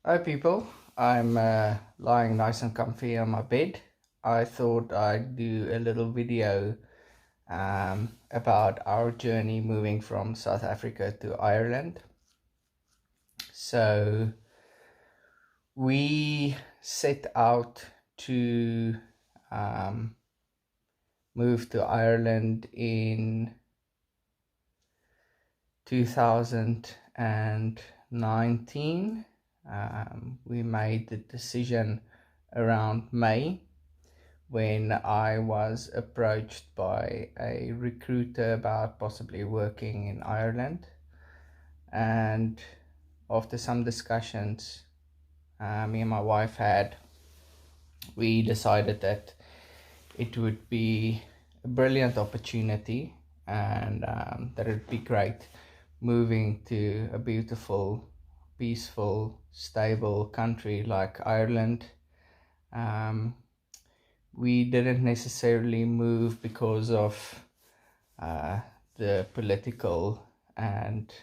Hi people, I'm lying nice and comfy on my bed. I thought I'd do a little video about our journey moving from South Africa to Ireland. So we set out to um, move to Ireland in 2019. We made the decision around May when I was approached by a recruiter about possibly working in Ireland. And after some discussions me and my wife had, we decided that it would be a brilliant opportunity and that it would be great moving to a beautiful, peaceful, stable country like Ireland. Um, we didn't necessarily move because of uh, the political and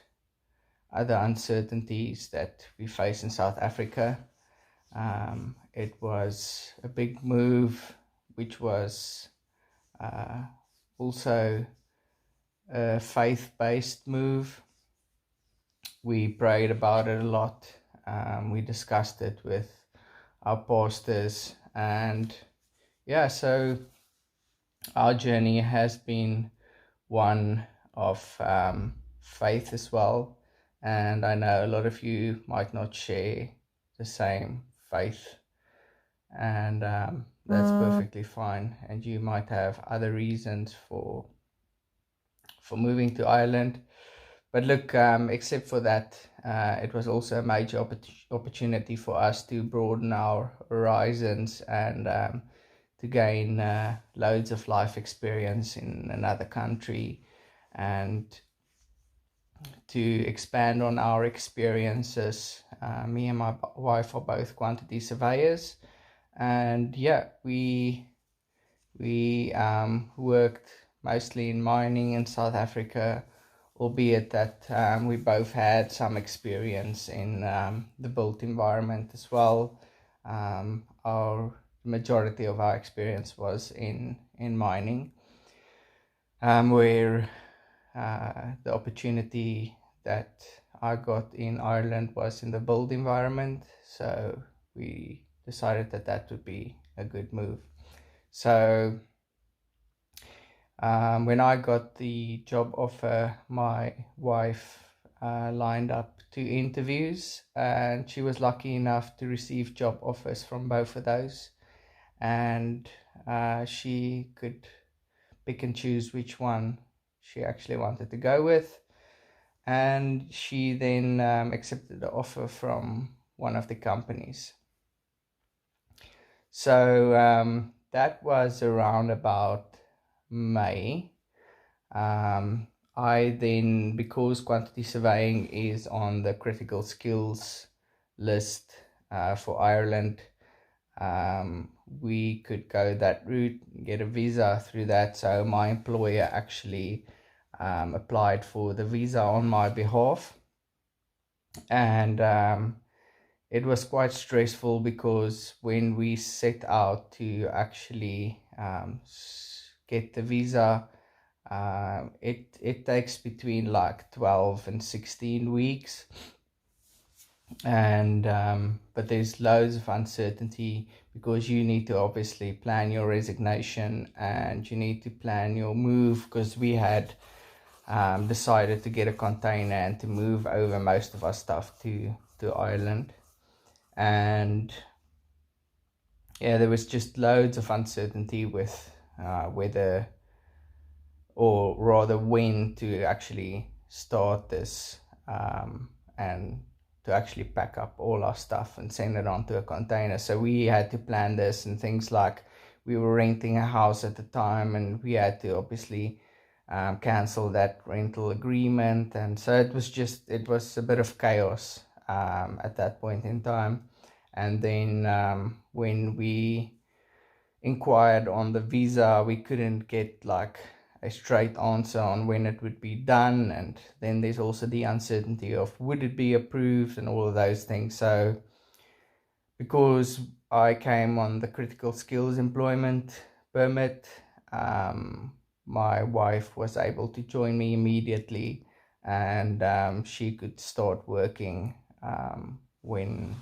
other uncertainties that we face in South Africa. It was a big move, which was uh, also a faith-based move. We prayed about it a lot. We discussed it with our pastors, and yeah, so our journey has been one of faith as well. And I know a lot of you might not share the same faith, and that's perfectly fine. And you might have other reasons for moving to Ireland. But look, except for that, it was also a major opportunity for us to broaden our horizons and to gain loads of life experience in another country and to expand on our experiences. Me and my wife are both quantity surveyors, and yeah, we worked mostly in mining in South Africa, albeit that we both had some experience in the built environment as well. Our majority of our experience was in mining, where the opportunity that I got in Ireland was in the build environment. So we decided that that would be a good move. So when I got the job offer, my wife lined up 2 interviews, and she was lucky enough to receive job offers from both of those. And she could pick and choose which one she actually wanted to go with. And she then accepted the offer from one of the companies. So that was around about May. I then, because quantity surveying is on the critical skills list for Ireland, we could go that route, get a visa through that. So my employer actually applied for the visa on my behalf, and it was quite stressful because when we set out to actually get the visa, it takes between like 12 and 16 weeks, and but there's loads of uncertainty because you need to obviously plan your resignation and you need to plan your move, because we had decided to get a container and to move over most of our stuff to Ireland. And yeah, there was just loads of uncertainty with whether, or rather when, to actually start this and to actually pack up all our stuff and send it onto a container. So we had to plan this, and things like we were renting a house at the time, and we had to obviously cancel that rental agreement. And so it was a bit of chaos at that point in time. And then when we inquired on the visa, we couldn't get like a straight answer on when it would be done. And then there's also the uncertainty of would it be approved and all of those things. So because I came on the critical skills employment permit, my wife was able to join me immediately, and she could start working when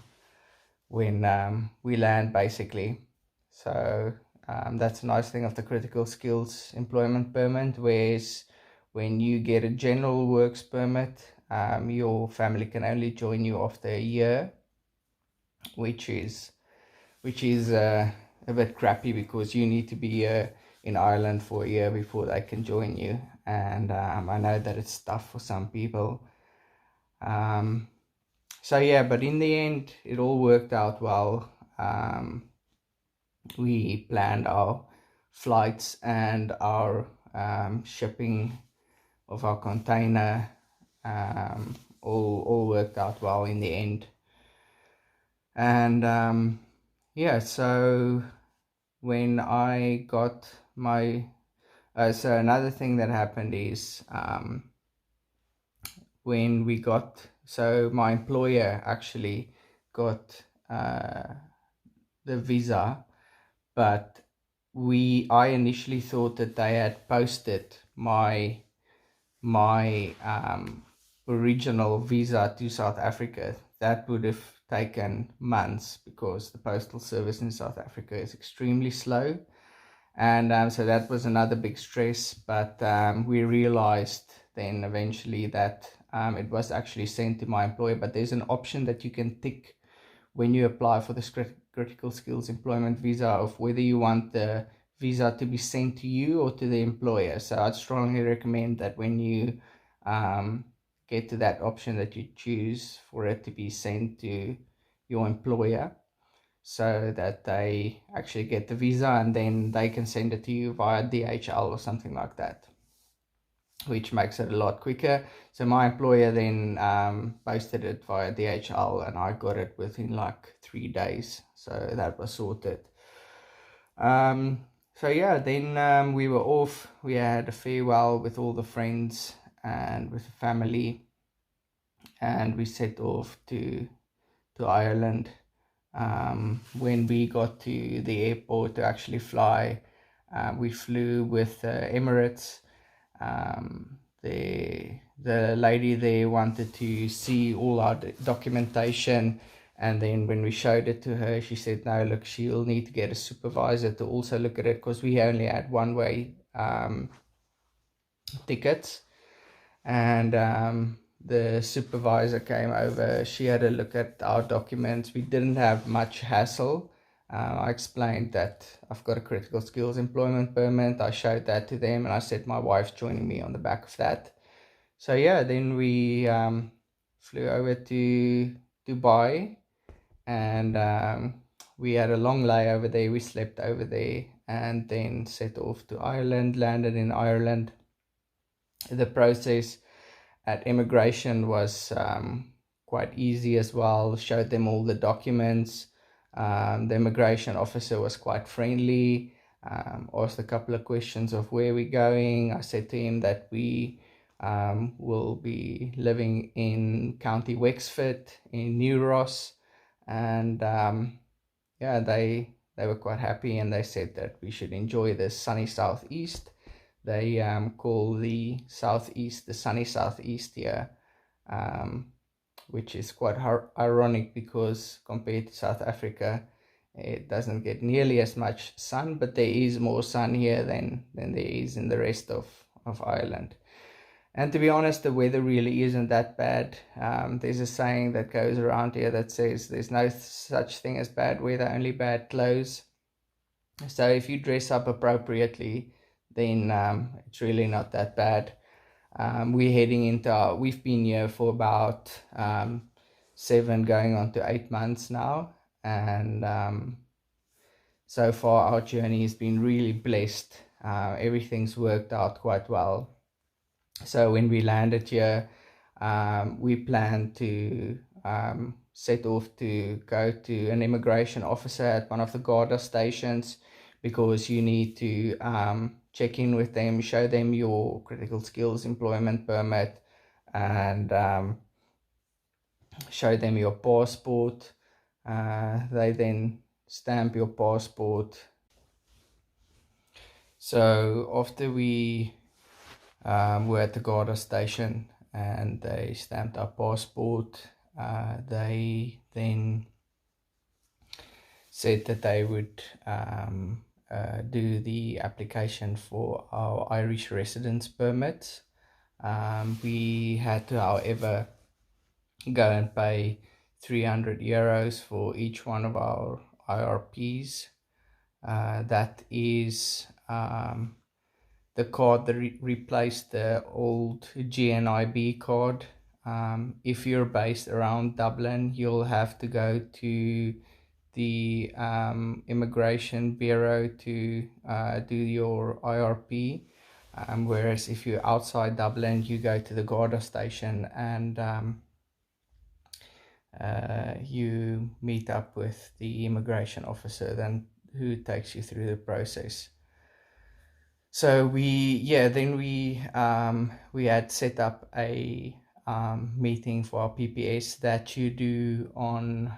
we land, basically. So that's a nice thing of the critical skills employment permit, whereas when you get a general works permit, your family can only join you after a year, which is a bit crappy, because you need to be in Ireland for a year before they can join you. And I know that it's tough for some people. So yeah, but in the end, it all worked out well. We planned our flights and our shipping of our container. All worked out well in the end. And yeah, so when I got my so another thing that happened is when we got, so my employer actually got the visa, but I initially thought that they had posted my original visa to South Africa. That would have taken months, because the postal service in South Africa is extremely slow. And so that was another big stress, but we realized then eventually that it was actually sent to my employer. But there's an option that you can tick when you apply for the critical skills employment visa, of whether you want the visa to be sent to you or to the employer. So I'd strongly recommend that when you get to that option, that you choose for it to be sent to your employer, so that they actually get the visa, and then they can send it to you via DHL or something like that, which makes it a lot quicker. So my employer then posted it via DHL, and I got it within like 3 days. So that was sorted. So yeah, then we were off. We had a farewell with all the friends and with the family, and we set off to Ireland. When we got to the airport to actually fly, we flew with Emirates. The lady there wanted to see all our documentation, and then when we showed it to her, she said, no, look, she'll need to get a supervisor to also look at it, because we only had one-way tickets. And the supervisor came over. She had a look at our documents. We didn't have much hassle. I explained that I've got a critical skills employment permit. I showed that to them, and I said my wife's joining me on the back of that. So yeah, then we flew over to Dubai, and we had a long layover there. We slept over there, and then set off to Ireland, landed in Ireland. The process at immigration was quite easy as well. Showed them all the documents. The immigration officer was quite friendly. Asked a couple of questions of where we're going. I said to him that we will be living in County Wexford in New Ross, and yeah, they were quite happy, and they said that we should enjoy the sunny southeast. They call the southeast the sunny southeast here, which is quite ironic, because compared to South Africa, it doesn't get nearly as much sun, but there is more sun here than there is in the rest of Ireland. And to be honest, the weather really isn't that bad. There's a saying that goes around here that says there's no such thing as bad weather, only bad clothes. So if you dress up appropriately, then it's really not that bad. We're heading into we've been here for about 7 going on to 8 months now, and so far our journey has been really blessed. Everything's worked out quite well. So when we landed here, we planned to set off to go to an immigration officer at one of the Garda stations, because you need to check in with them, show them your critical skills employment permit, and show them your passport. They then stamp your passport. So after we were at the Garda station and they stamped our passport, they then said that they would do the application for our Irish residence permit. We had to, however, go and pay €300 for each one of our IRPs. That is the card that replaced the old GNIB card. If you're based around Dublin, you'll have to go to the Immigration Bureau to do your IRP. Whereas if you're outside Dublin, you go to the Garda station and you meet up with the immigration officer then who takes you through the process. So we had set up a meeting for our PPS that you do on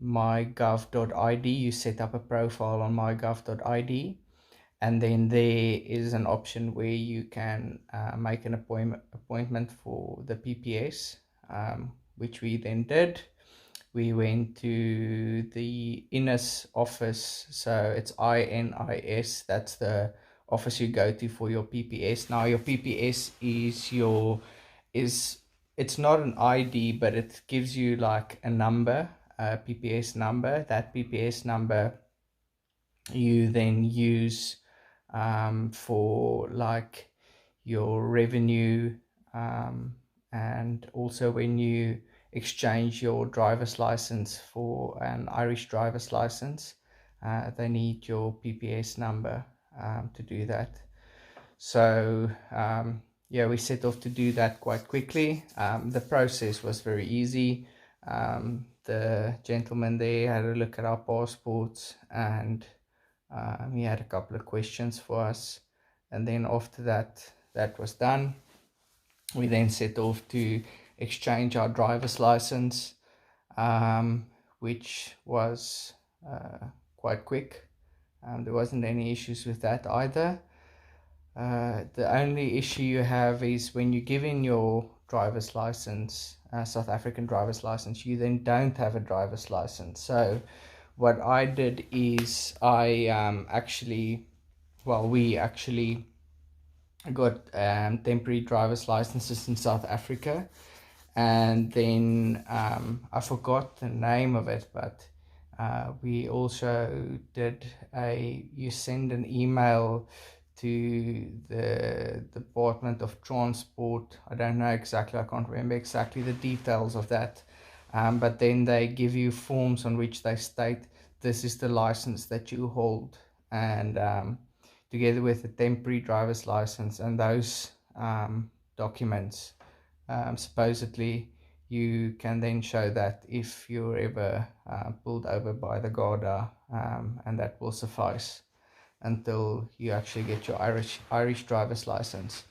mygov.id. You set up a profile on mygov.id, and then there is an option where you can make an appointment for the PPS, which we then did. We went to the INIS office, so it's INIS, that's the office you go to for your PPS. Now your PPS it's not an ID, but it gives you like a number, a PPS number. That PPS number you then use for like your revenue, and also when you exchange your driver's license for an Irish driver's license, they need your PPS number to do that. So we set off to do that quite quickly. The process was very easy. The gentleman there had a look at our passports, and he had a couple of questions for us, and then after that was done, we then set off to exchange our driver's license, which was quite quick. There wasn't any issues with that either. The only issue you have is when you give in your driver's license, South African driver's license, you then don't have a driver's license. So what I did is we actually got temporary driver's licenses in South Africa, and then I forgot the name of it, but we also did you send an email to the Department of Transport. I don't know exactly, I can't remember exactly the details of that, but then they give you forms on which they state this is the license that you hold, and together with the temporary driver's license and those documents, supposedly you can then show that if you're ever pulled over by the Garda, and that will suffice until you actually get your Irish driver's license.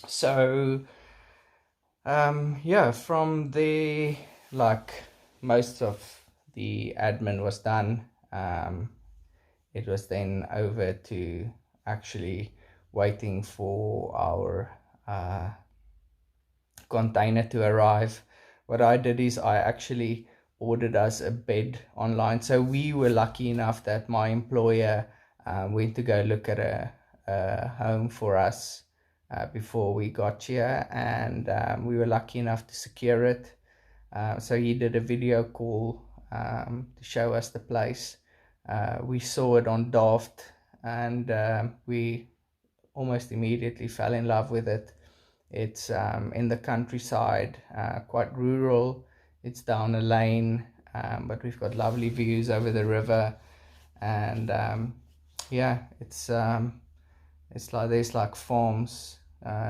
So from there, like, most of the admin was done. It was then over to actually waiting for our container to arrive. What I did is I actually ordered us a bed online. So we were lucky enough that my employer went to go look at a home for us before we got here, and we were lucky enough to secure it. So he did a video call to show us the place. We saw it on Daft, and we almost immediately fell in love with it. It's in the countryside, quite rural. It's down a lane, but we've got lovely views over the river, and it's like there's like farms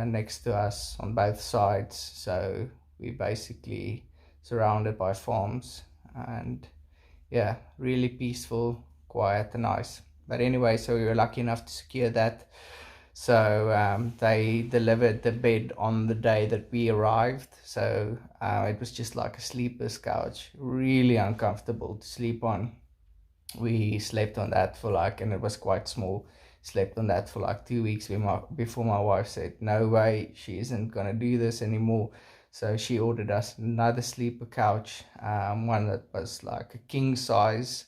next to us on both sides, so we're basically surrounded by farms, and really peaceful, quiet and nice. But anyway, so we were lucky enough to secure that. So they delivered the bed on the day that we arrived. So it was just like a sleeper's couch, really uncomfortable to sleep on. We slept on that for like, and it was quite small, slept on that for like 2 weeks before my wife said, no way, she isn't going to do this anymore. So she ordered us another sleeper couch, one that was like a king size,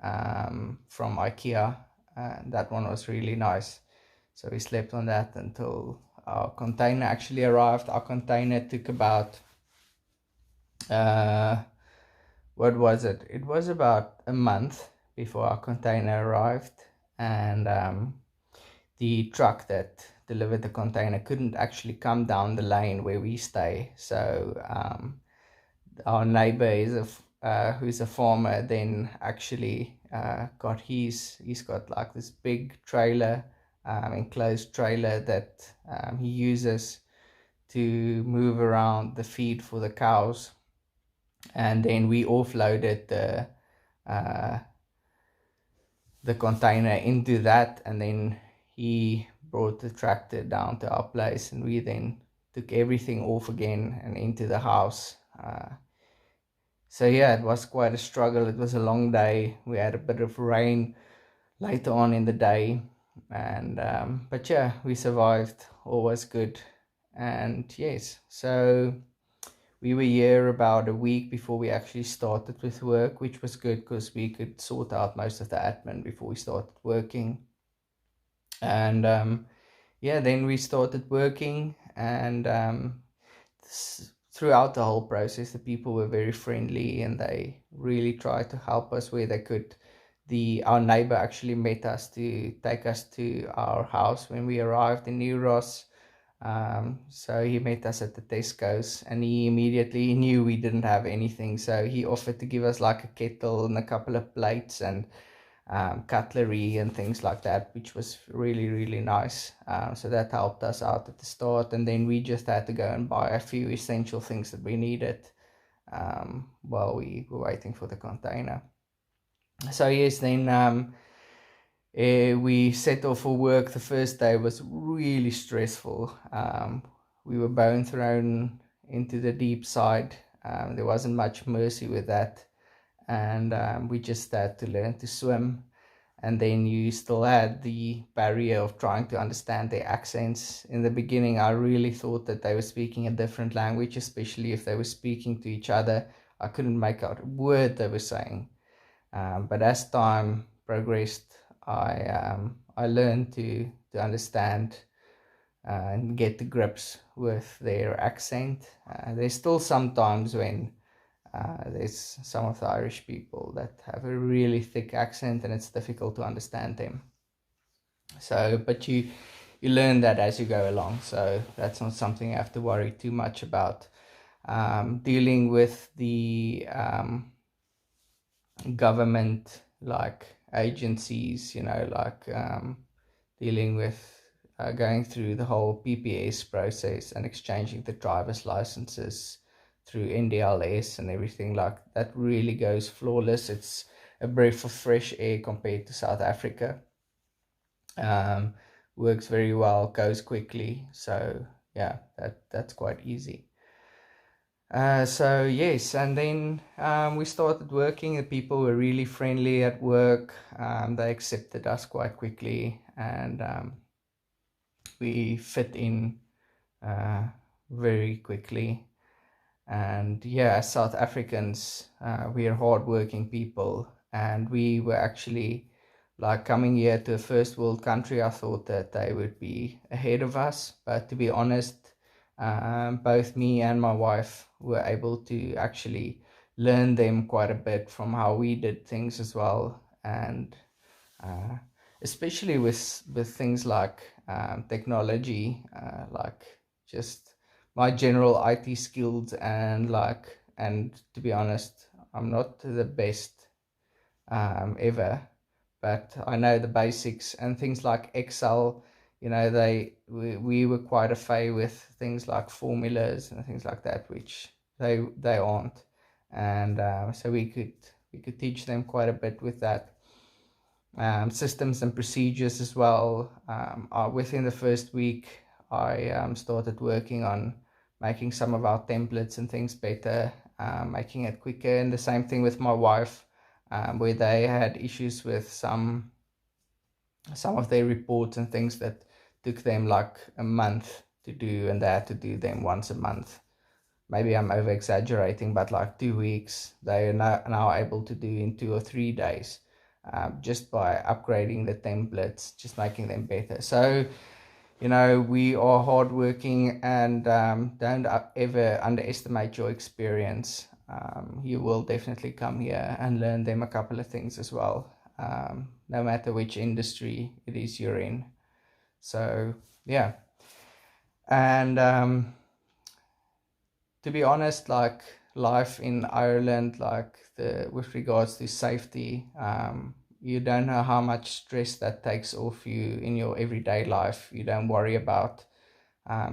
from IKEA. And that one was really nice. So we slept on that until our container actually arrived. Our container took about, uh, what was it? It was about a month before our container arrived. And the truck that delivered the container couldn't actually come down the lane where we stay. So our neighbor who's a farmer, then actually he's got like this big trailer, enclosed trailer that he uses to move around the feed for the cows. And then we offloaded uh, the container into that, and then he brought the tractor down to our place, and we then took everything off again and into the house. So yeah, it was quite a struggle. It was a long day. We had a bit of rain later on in the day, and but yeah, we survived. All was good. And yes, so we were here about a week before we actually started with work, which was good because we could sort out most of the admin before we started working. And yeah, then we started working, and throughout the whole process, the people were very friendly and they really tried to help us where they could. Our neighbor actually met us to take us to our house when we arrived in New Ross. So he met us at the Tesco's, and he immediately knew we didn't have anything. So he offered to give us like a kettle and a couple of plates and cutlery and things like that, which was really, really nice. So that helped us out at the start. And then we just had to go and buy a few essential things that we needed while we were waiting for the container. So yes, then we set off for work. The first day was really stressful. We were bone thrown into the deep side. There wasn't much mercy with that. And we just had to learn to swim. And then you still had the barrier of trying to understand their accents. In the beginning, I really thought that they were speaking a different language, especially if they were speaking to each other. I couldn't make out a word they were saying. But as time progressed, I learned to understand and get to grips with their accent. There's still sometimes when there's some of the Irish people that have a really thick accent and it's difficult to understand them. So, but you learn that as you go along. So that's not something you have to worry too much about. Dealing with the government like agencies, like dealing with going through the whole PPS process and exchanging the driver's licenses through NDLS and everything like that really goes flawless. It's a breath of fresh air compared to South Africa. Works very well, goes quickly. So yeah, that's quite easy. So yes, and then we started working. The people were really friendly at work. They accepted us quite quickly, and we fit in very quickly. And yeah, as South Africans, we are hardworking people, and we were actually like coming here to a first world country. I thought that they would be ahead of us, but to be honest, both me and my wife were able to actually learn them quite a bit from how we did things as well. And uh, especially with things like technology, like just my general IT skills, and to be honest, I'm not the best ever, but I know the basics and things like Excel. We were quite a fay with things like formulas and things like that, which they aren't. And so we could teach them quite a bit with that. systems and procedures as well. Within the first week, I started working on making some of our templates and things better, making it quicker. And the same thing with my wife, where they had issues with some of their reports and things that took them like a month to do, and they had to do them once a month. Maybe I'm over exaggerating, but like 2 weeks they are now able to do in 2 or 3 days, just by upgrading the templates, just making them better. So we are hardworking, and don't ever underestimate your experience. You will definitely come here and learn them a couple of things as well, no matter which industry it is you're in. So yeah. And to be honest, like life in Ireland, like with regards to safety, you don't know how much stress that takes off you in your everyday life. You don't worry about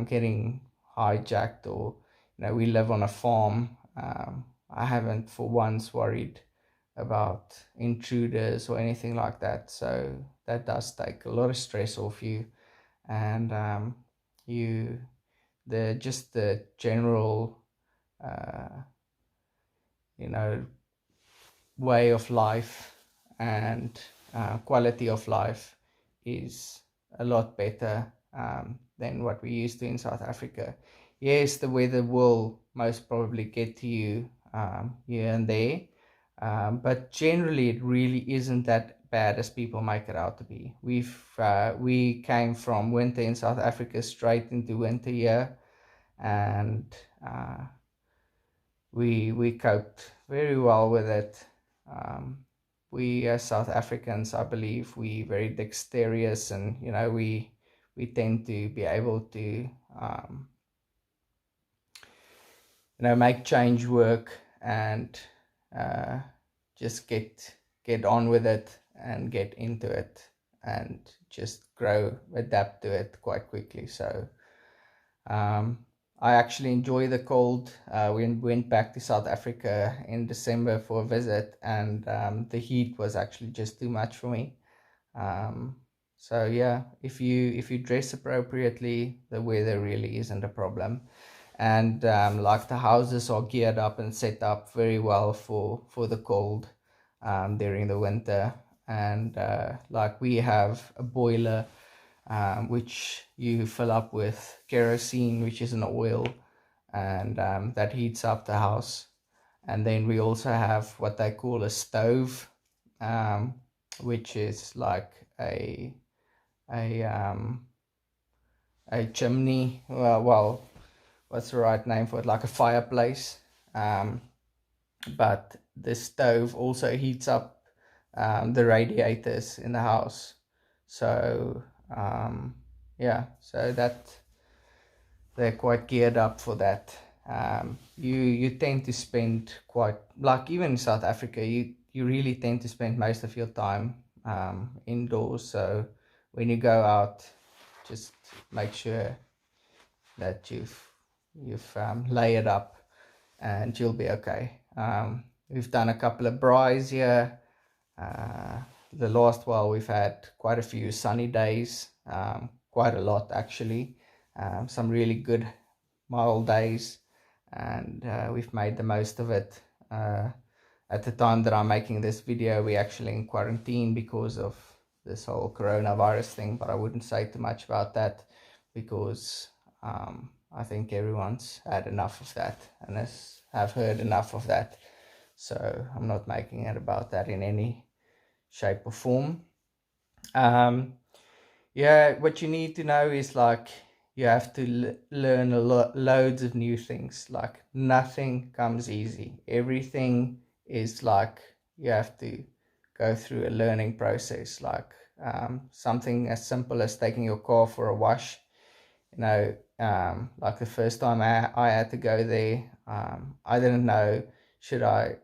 getting hijacked, or we live on a farm. I haven't for once worried about intruders or anything like that. So that does take a lot of stress off you, and the general uh, way of life and quality of life is a lot better than what we used to in South Africa. Yes, the weather will most probably get to you here and there, but generally it really isn't that bad as people make it out to be. We came from winter in South Africa straight into winter here, and we coped very well with it. We as South Africans, I believe, we very dexterous, and we tend to be able to make change work, and just get on with it and get into it, and just grow, adapt to it quite quickly. So I actually enjoy the cold. We went back to South Africa in December for a visit, and the heat was actually just too much for me. So yeah, if you dress appropriately, the weather really isn't a problem. And like the houses are geared up and set up very well for the cold during the winter. And like we have a boiler which you fill up with kerosene, which is an oil, and that heats up the house. And then we also have what they call a stove, which is like a chimney. Well, what's the right name for it? Like a fireplace. But the stove also heats up the radiators in the house. So yeah, so that they're quite geared up for that. You tend to spend quite, like even in South Africa, you really tend to spend most of your time indoors. So when you go out, just make sure that you've layered up, and you'll be okay. We've done a couple of braais here. The last while we've had quite a few sunny days, quite a lot actually, some really good mild days, and we've made the most of it. At the time that I'm making this video, we're actually in quarantine because of this whole coronavirus thing, but I wouldn't say too much about that, because I think everyone's had enough of that and have heard enough of that. So I'm not making it about that in any shape or form. Yeah, what you need to know is like you have to learn loads of new things. Like nothing comes easy. Everything is like you have to go through a learning process. Like something as simple as taking your car for a wash. Like the first time I had to go there, I didn't know, should I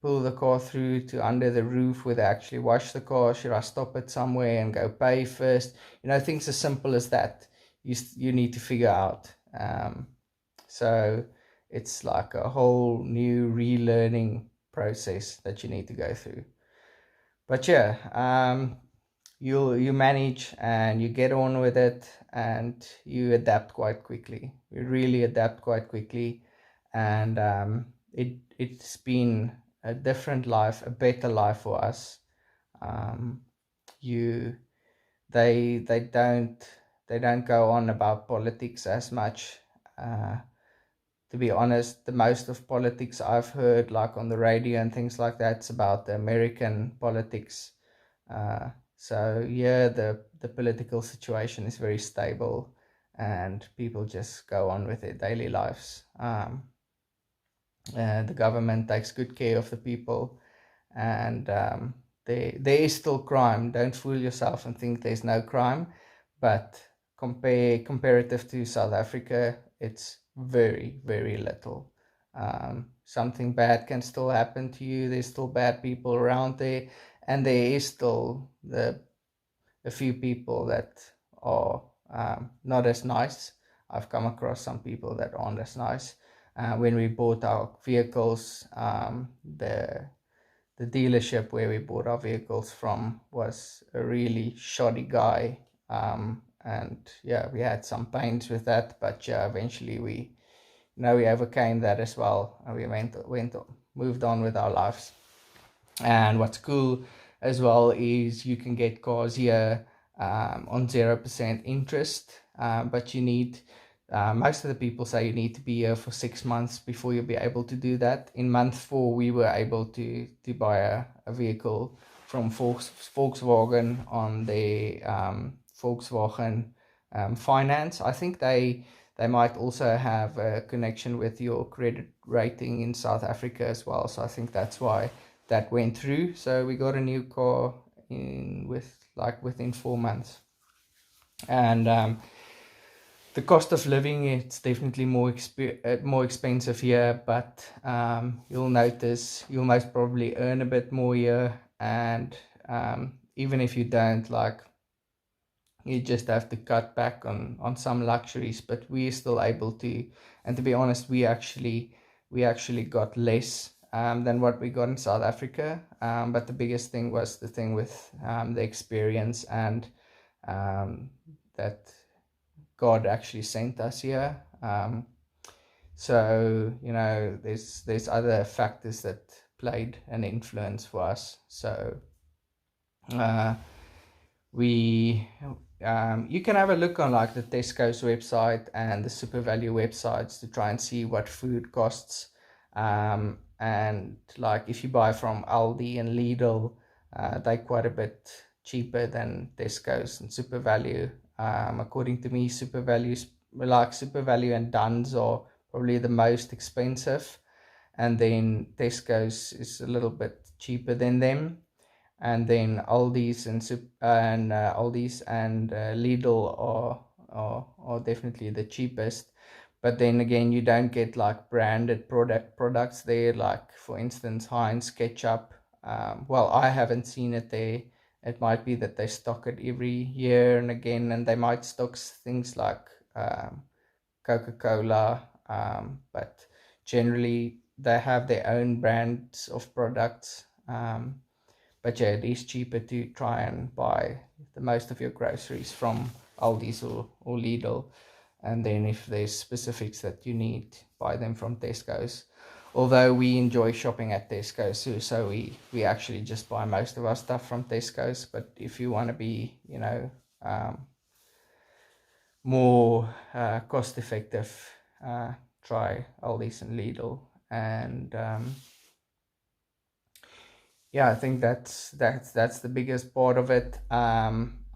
pull the car through to under the roof where they actually wash the car? Should I stop it somewhere and go pay first? Things as simple as that you need to figure out. So it's like a whole new relearning process that you need to go through. But yeah, you manage and you get on with it, and you adapt quite quickly. You really adapt quite quickly, and it's been a different life, a better life for us. Um, you they don't go on about politics as much. Uh, to be honest, the most of politics I've heard, like on the radio and things like that, it's about the American politics. So yeah, the political situation is very stable, and people just go on with their daily lives. The government takes good care of the people, and there is still crime. Don't fool yourself and think there's no crime, but comparative to South Africa, it's very, very little. Something bad can still happen to you. There's still bad people around there, and there is still a few people that are not as nice. I've come across some people that aren't as nice. When we bought our vehicles, the dealership where we bought our vehicles from was a really shoddy guy. And yeah, we had some pains with that, but yeah, eventually we overcame that as well, and we moved on with our lives. And what's cool as well is you can get cars here on 0% interest, but you need, most of the people say you need to be here for 6 months before you'll be able to do that. In month 4, we were able to buy a vehicle from Volkswagen on the Volkswagen finance. I think they might also have a connection with your credit rating in South Africa as well. So I think that's why that went through. So we got a new car within 4 months. And the cost of living, it's definitely more expensive here, but you'll notice you'll most probably earn a bit more here, and even if you don't, like, you just have to cut back on some luxuries, but we're still able to. And to be honest, we actually got less than what we got in South Africa, but the biggest thing was the thing with the experience, and that God actually sent us here. So there's other factors that played an influence for us. So uh, we you can have a look on like the Tesco's website and the Super Value websites to try and see what food costs. And like if you buy from Aldi and Lidl, they're quite a bit cheaper than Tesco's and Super Value. According to me, Super Value and Duns are probably the most expensive, and then Tesco's is a little bit cheaper than them, and then Aldi's and Lidl are definitely the cheapest. But then again, you don't get like branded products there, like for instance Heinz ketchup. Well, I haven't seen it there. It might be that they stock it every year and again, and they might stock things like Coca-Cola, but generally they have their own brands of products. But yeah, it is cheaper to try and buy the most of your groceries from Aldi's or Lidl. And then if there's specifics that you need, buy them from Tesco's. Although we enjoy shopping at Tesco's too, so we actually just buy most of our stuff from Tesco's. But if you want to be, more cost effective, try Aldi's and Lidl. And yeah, I think that's the biggest part of it.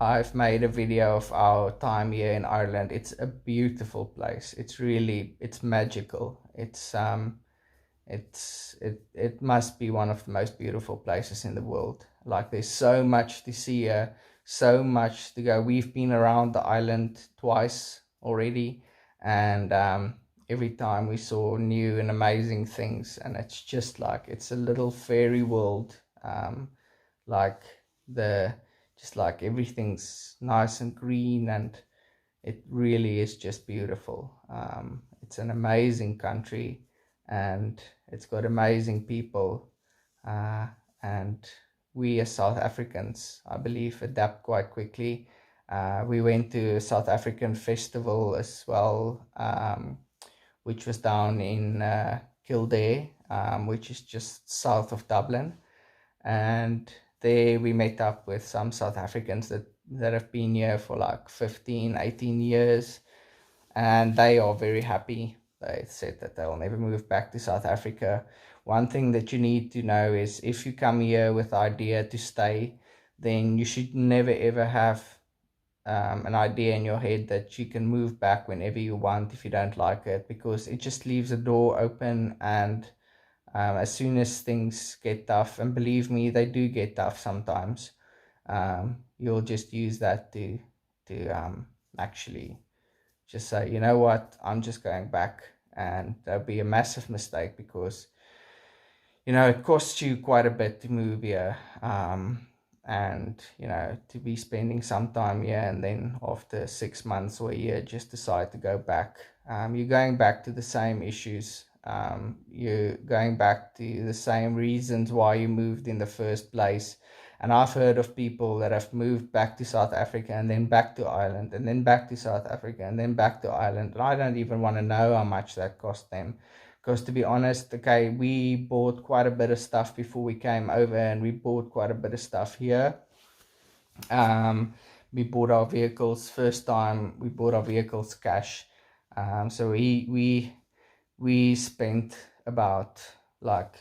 I've made a video of our time here in Ireland. It's a beautiful place. It's magical. It must be one of the most beautiful places in the world. Like, there's so much to see here, so much to go. We've been around the island twice already, and every time we saw new and amazing things, and it's just like it's a little fairy world. Like the just like everything's nice and green, and it really is just beautiful. It's an amazing country, and it's got amazing people, and we as South Africans, I believe, adapt quite quickly. We went to a South African festival as well, which was down in Kildare, which is just south of Dublin. And there we met up with some South Africans that have been here for like 15, 18 years, and they are very happy. They said that they'll never move back to South Africa. One thing that you need to know is if you come here with the idea to stay, then you should never ever have an idea in your head that you can move back whenever you want if you don't like it, because it just leaves a door open. And as soon as things get tough, and believe me, they do get tough sometimes, you'll just use that to actually just say, you know what, I'm just going back. And that'll be a massive mistake, because it costs you quite a bit to move here, and to be spending some time here, and then after 6 months or a year just decide to go back. You're going back to the same issues. You're going back to the same reasons why you moved in the first place. And I've heard of people that have moved back to South Africa and then back to Ireland and then back to South Africa and then back to Ireland. And I don't even want to know how much that cost them. Because to be honest, okay, we bought quite a bit of stuff before we came over, and we bought quite a bit of stuff here. We bought our vehicles, first time we bought our vehicles cash. So we spent about like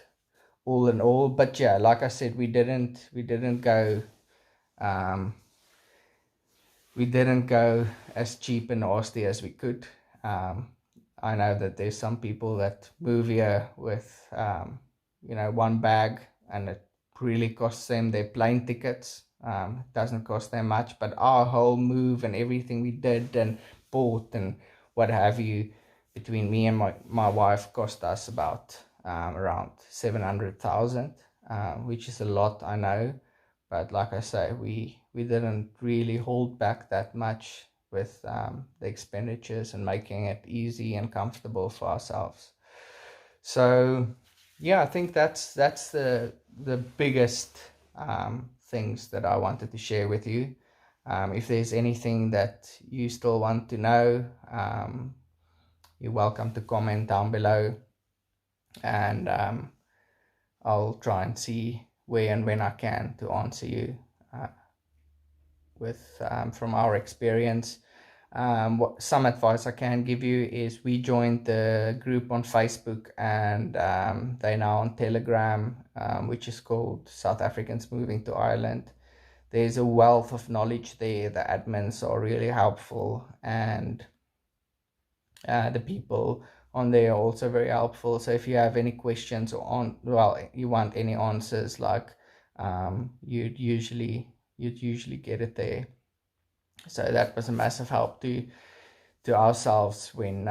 all in all, but yeah, like I said, we didn't go as cheap and nasty as we could. I know that there's some people that move here with one bag, and it really costs them their plane tickets. It doesn't cost them much, but our whole move and everything we did and bought and what have you, between me and my wife, cost us about around 700,000, which is a lot, I know, but like I say, we didn't really hold back that much with the expenditures and making it easy and comfortable for ourselves. So yeah, I think that's the biggest things that I wanted to share with you. If there's anything that you still want to know, you're welcome to comment down below, and I'll try and see where and when I can to answer you with from our experience. Some advice I can give you is we joined the group on Facebook, and they're now on Telegram, which is called South Africans Moving to Ireland. There's a wealth of knowledge there. The admins are really helpful, and the people on there are also very helpful. So if you have any questions or you want any answers, like you'd usually get it there. So that was a massive help to ourselves when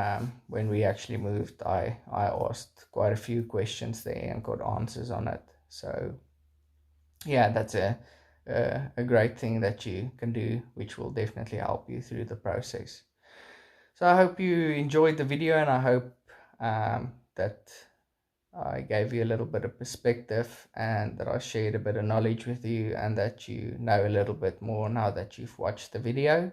we actually moved. I asked quite a few questions there and got answers on it. So yeah, that's a great thing that you can do, which will definitely help you through the process. So I hope you enjoyed the video, and I hope that I gave you a little bit of perspective, and that I shared a bit of knowledge with you, and that you know a little bit more now that you've watched the video.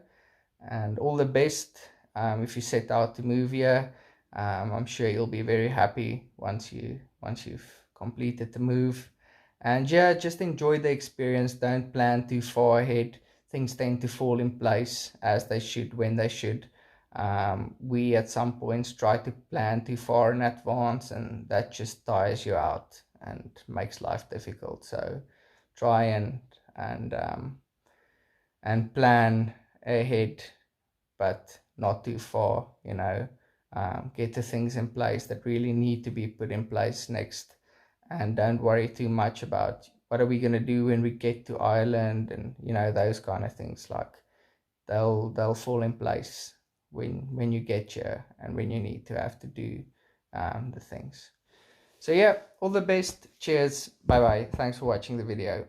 And all the best if you set out to move here. I'm sure you'll be very happy once you've completed the move. And yeah, just enjoy the experience. Don't plan too far ahead. Things tend to fall in place as they should, when they should. We at some points try to plan too far in advance, and that just tires you out and makes life difficult. So try and plan ahead, but not too far. Get the things in place that really need to be put in place next, and don't worry too much about what are we going to do when we get to Ireland, and those kind of things. Like they'll fall in place when you get here, and when you need to have to do the things. So yeah, all the best. Cheers. Bye bye. Thanks for watching the video.